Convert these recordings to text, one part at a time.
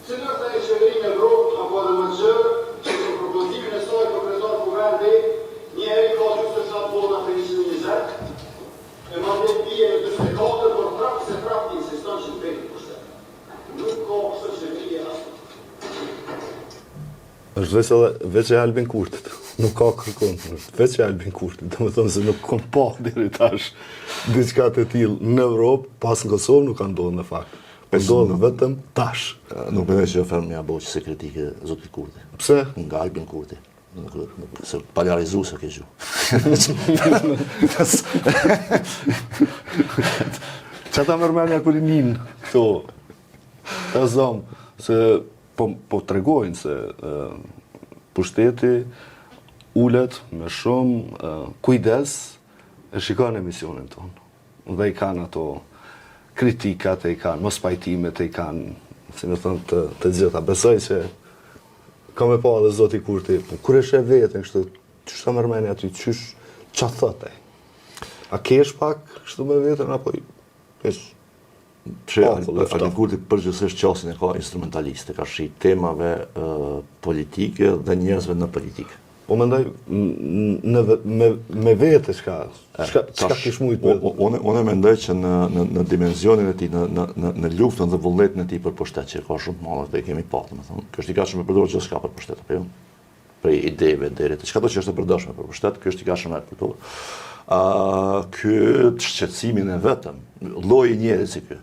Cila është ajo qeverinë e Evropë apo edhe më gjë që në propozimin e saj për kryetar kuvendi njëri ka gjysmë sa vota për 2020 e madje bie në 44 por prapë se prapë insiston që të bëjë pushtet. Nuk ka kështu qeveri as. Është veç e Albin Kurtit. Nuk ka kërkon, është veç e Albin Kurtit. Domethënë se nuk kanë pa deri tash diçka të tillë në Evropë, pas në Kosovë nuk ka ndodhur në fakt. Ndodh vetëm tash. Nuk mendoj që ofermë mja bëjë se kritike zotit Kurti. Pse? Nga Albin Kurti. Se polarizu se ke gju. Që ta mërmenja Kulinin këto? Ta zomë, se po tregojnë se pushteti ulet me shumë kujdes e shikon emisionin tonë. Dhe i kanë ato kritikat, e i kanë mos pajtimet, e i kanë, si me thënë, të gjitha. Besoj që ka me pa dhe zoti Kurti, kur e shef vetën kështu, qështë ta mërmenja aty, qa thëte? A kesh pak kështu me vetën, apo kesh? Albin Kurti përgjithsisht qasin e ka instrumentaliste, ka shi temave politike dhe njerëzve në politikë. Po mendoj, me vete çka kish mujt me? Unë mendoj që në dimenzionin e tij, në luftën dhe vullnetin e tij për pushtet, që ka shumë të madhe dhe kemi patur, domethënë, kjo është i gatshëm me përdorur gjithçka për pushtet, apo jo? Prej ideve deri te çka do që është e përdorshme për pushtet, kjo është i gatshëm me këto. Ky shqetësimin e vetëm, lloji i njerëzit si ky,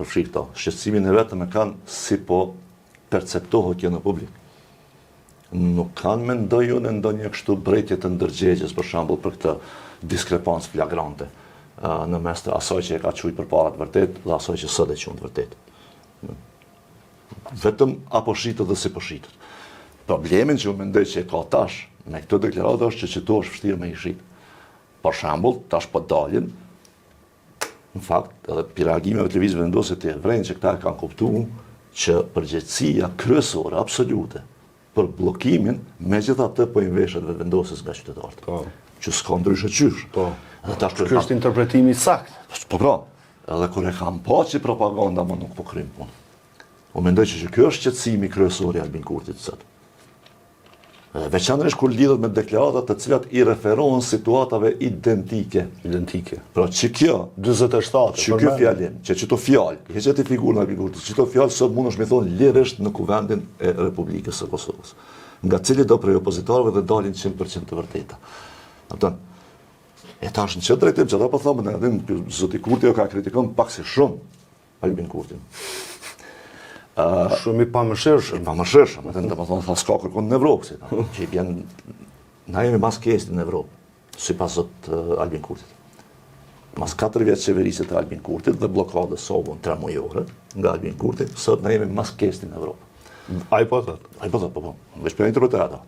përfshi këto, shqetësimin e vetëm e kanë si po perceptohet kjo në publik. Nuk kanë mendoj unë ndonjë kështu brejtje të ndërgjegjes, për shembull, për këtë diskrepancë flagrante në mes të asaj që e ka qujtë përpara të vërtet dhe asaj që sot e qunë të vërtet. Vetëm apo shitët dhe si po shitët. Problemin që unë mendoj që e ka tash me këtë deklaratë është që qëto është vështirë me i shit. Për shembull, tash po dalin, në fakt, edhe reagimeve televizionit vendoset të vrejnë që këta kanë kuptuar që përgjegjësia kryesore absolute për bllokimin, megjithatë po i veshet vendosës nga qytetarët. Që s'ka ndryshe qysh. Ky është interpretimi i saktë. Po pra, edhe kur e kam pa që propaganda më nuk po kryjnë punë. Unë mendoj që ky është shqetësimi kryesor i Albin Kurtit sot. Veçanërisht kur lidhet me deklaratat të cilat i referohen situatave identike. Pra që kjo 47, që kjo fjalim, që çdo fjalë, heqet i figurën e Albin Kurtit, çdo fjalë sot mundesh me thonë lirisht në kuvendin e Republikës së Kosovës. Nga cili do prej opozitorëve dhe dalin 100% të vërteta. Domethënë, e tash në çdo drejtim, çdo po thonë, edhe zoti Kurti ka kritikon pak se shumë Albin Kurtin. Shumë i pamëshirshëm. Pamëshirshëm, domethënë s'ka kërkon në Evropë, që i bjen na jemi mas kesti në Evropë, sipas zot Albin Kurtit. Mas 4 vjet qeverisje të Albin Kurtit dhe bllokadës sovën 3 mujore nga Albin Kurti, sot na jemi mas kesti në Evropë. Ai po thot. Ai po thot, po. Veç për interpretata.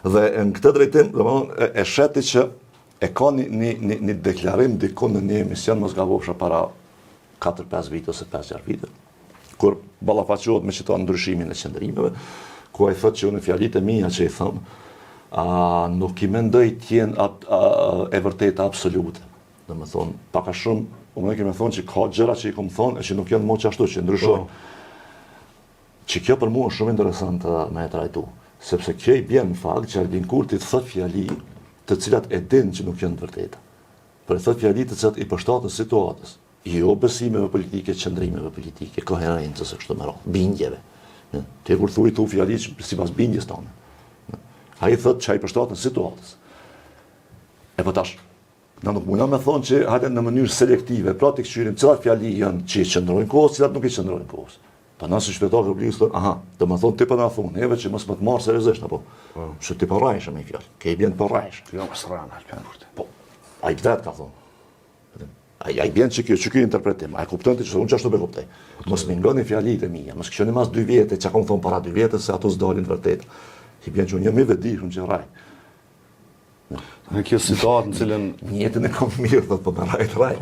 Dhe në këtë drejtim, domethënë e sheti që e ka një deklarim diku në një emision, mos gabofsha para 4-5 vite ose 5-6 vite, kur ballafaqohet me çdo ndryshimin e qendrimeve, ku ai thotë që unë fjalitë e mia që i them, nuk i mendoj të jenë e vërteta absolute. Domethënë, pak a shumë, unë kemë thonë që ka gjëra që i kam thonë e që nuk janë më ashtu që ndryshojnë. Që kjo për mua është shumë interesante me e trajtu, sepse kjo i bjen në fakt që Albin Kurti thot fjali të cilat e din që nuk janë të vërteta. Por thot fjali të cilat i përshtaten situatës, jo besimeve politike, qëndrimeve politike, koherencës e kështu me radhë, bindjeve. Ti kur thuaj tu fjali sipas bindjes tonë. Ai thot që ai përshtaten situatës. E po tash, na nuk mundam me thonë që hajde në mënyrë selektive, pra të këshyrim cilat fjali janë që i qëndrojnë kohës, cilat nuk i qëndrojnë kohës. Ta nësë qytetarë obligës thonë, aha, do më thonë ti për nga thonë, neve që mos më të marë seriozisht, apo? Që ti për rajshë me i fjallë, ke i bjenë për rajshë. Jo më sërana, Albin Kurti. Po, a i vetë ka thonë. A i bjenë që kjo interpretim, a i kuptën të që unë që ashtu be kuptaj. Mos më ngoni fjallit e mija, mos këshoni mas 2 vjetë, që kom thonë para 2 vjetë, se ato s'dalin vërtet. I bjenë që unë jam i vedishëm që raj. Në kjo situatë në cilën Mjetën e kom mirë, thot, po me rajt raj.